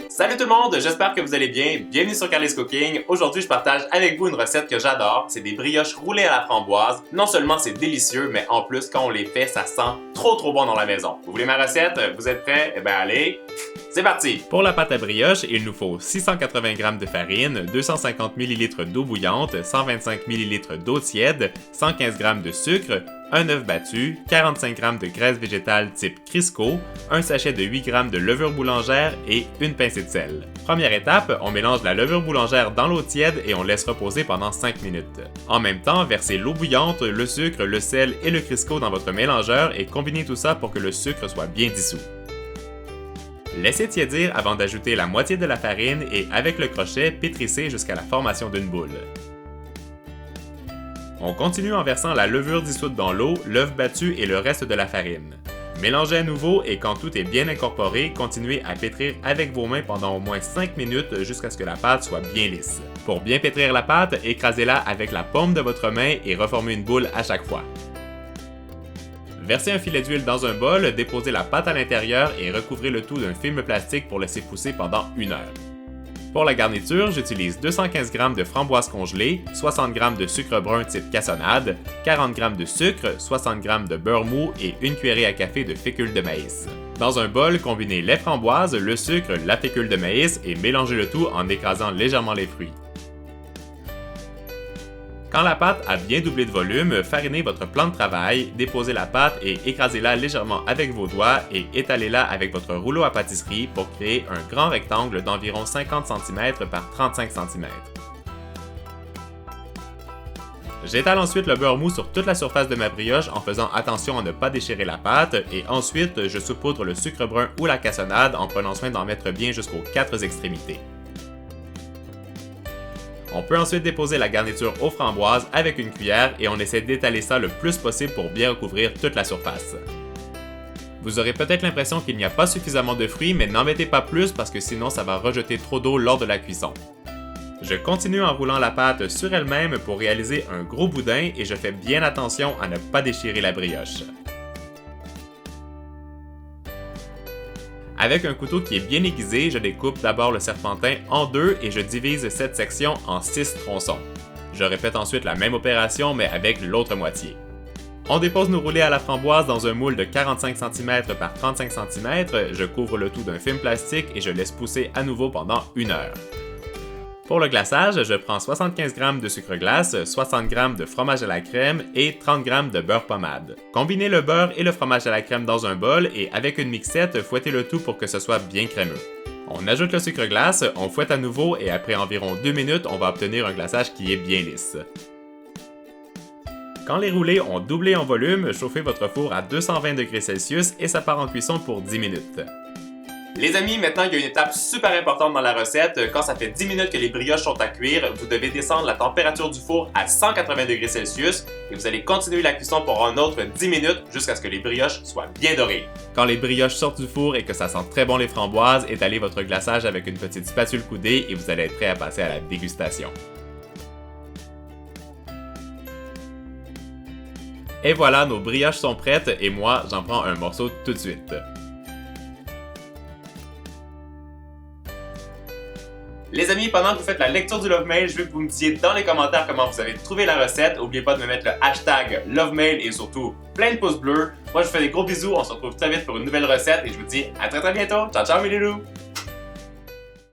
Salut tout le monde, j'espère que vous allez bien. Bienvenue sur Carly's Cooking. Aujourd'hui, je partage avec vous une recette que j'adore. C'est des brioches roulées à la framboise. Non seulement c'est délicieux, mais en plus, quand on les fait, ça sent trop bon dans la maison. Vous voulez ma recette? Vous êtes prêts? Eh ben allez, c'est parti! Pour la pâte à brioche, il nous faut 680 g de farine, 250 ml d'eau bouillante, 125 ml d'eau tiède, 115 g de sucre, un œuf battu, 45 g de graisse végétale type Crisco, un sachet de 8 g de levure boulangère et une pincée de sel. Première étape, on mélange la levure boulangère dans l'eau tiède et on laisse reposer pendant 5 minutes. En même temps, versez l'eau bouillante, le sucre, le sel et le Crisco dans votre mélangeur et combinez tout ça pour que le sucre soit bien dissous. Laissez tiédir avant d'ajouter la moitié de la farine et avec le crochet, pétrissez jusqu'à la formation d'une boule. On continue en versant la levure dissoute dans l'eau, l'œuf battu et le reste de la farine. Mélangez à nouveau et quand tout est bien incorporé, continuez à pétrir avec vos mains pendant au moins 5 minutes jusqu'à ce que la pâte soit bien lisse. Pour bien pétrir la pâte, écrasez-la avec la paume de votre main et reformez une boule à chaque fois. Versez un filet d'huile dans un bol, déposez la pâte à l'intérieur et recouvrez le tout d'un film plastique pour laisser pousser pendant 1 heure. Pour la garniture, j'utilise 215 g de framboises congelées, 60 g de sucre brun type cassonade, 40 g de sucre, 60 g de beurre mou et une cuillerée à café de fécule de maïs. Dans un bol, combinez les framboises, le sucre, la fécule de maïs et mélangez le tout en écrasant légèrement les fruits. Quand la pâte a bien doublé de volume, farinez votre plan de travail, déposez la pâte et écrasez-la légèrement avec vos doigts et étalez-la avec votre rouleau à pâtisserie pour créer un grand rectangle d'environ 50 cm par 35 cm. J'étale ensuite le beurre mou sur toute la surface de ma brioche en faisant attention à ne pas déchirer la pâte et ensuite je saupoudre le sucre brun ou la cassonade en prenant soin d'en mettre bien jusqu'aux 4 extrémités. On peut ensuite déposer la garniture aux framboises avec une cuillère et on essaie d'étaler ça le plus possible pour bien recouvrir toute la surface. Vous aurez peut-être l'impression qu'il n'y a pas suffisamment de fruits, mais n'en mettez pas plus parce que sinon ça va rejeter trop d'eau lors de la cuisson. Je continue en roulant la pâte sur elle-même pour réaliser un gros boudin et je fais bien attention à ne pas déchirer la brioche. Avec un couteau qui est bien aiguisé, je découpe d'abord le serpentin en deux et je divise cette section en 6 tronçons. Je répète ensuite la même opération mais avec l'autre moitié. On dépose nos roulés à la framboise dans un moule de 45 cm par 35 cm, je couvre le tout d'un film plastique et je laisse pousser à nouveau pendant 1 heure. Pour le glaçage, je prends 75 g de sucre glace, 60 g de fromage à la crème et 30 g de beurre pommade. Combinez le beurre et le fromage à la crème dans un bol et avec une mixette, fouettez le tout pour que ce soit bien crémeux. On ajoute le sucre glace, on fouette à nouveau et après environ 2 minutes, on va obtenir un glaçage qui est bien lisse. Quand les roulés ont doublé en volume, chauffez votre four à 220 degrés Celsius et ça part en cuisson pour 10 minutes. Les amis, maintenant il y a une étape super importante dans la recette. Quand ça fait 10 minutes que les brioches sont à cuire, vous devez descendre la température du four à 180 degrés Celsius et vous allez continuer la cuisson pour un autre 10 minutes jusqu'à ce que les brioches soient bien dorées. Quand les brioches sortent du four et que ça sent très bon les framboises, étalez votre glaçage avec une petite spatule coudée et vous allez être prêt à passer à la dégustation. Et voilà, nos brioches sont prêtes et moi, j'en prends un morceau tout de suite. Les amis, pendant que vous faites la lecture du Love Mail, je veux que vous me disiez dans les commentaires comment vous avez trouvé la recette. N'oubliez pas de me mettre le hashtag Love Mail et surtout plein de pouces bleus. Moi, je vous fais des gros bisous. On se retrouve très vite pour une nouvelle recette et je vous dis à très bientôt. Ciao, ciao mes loulous!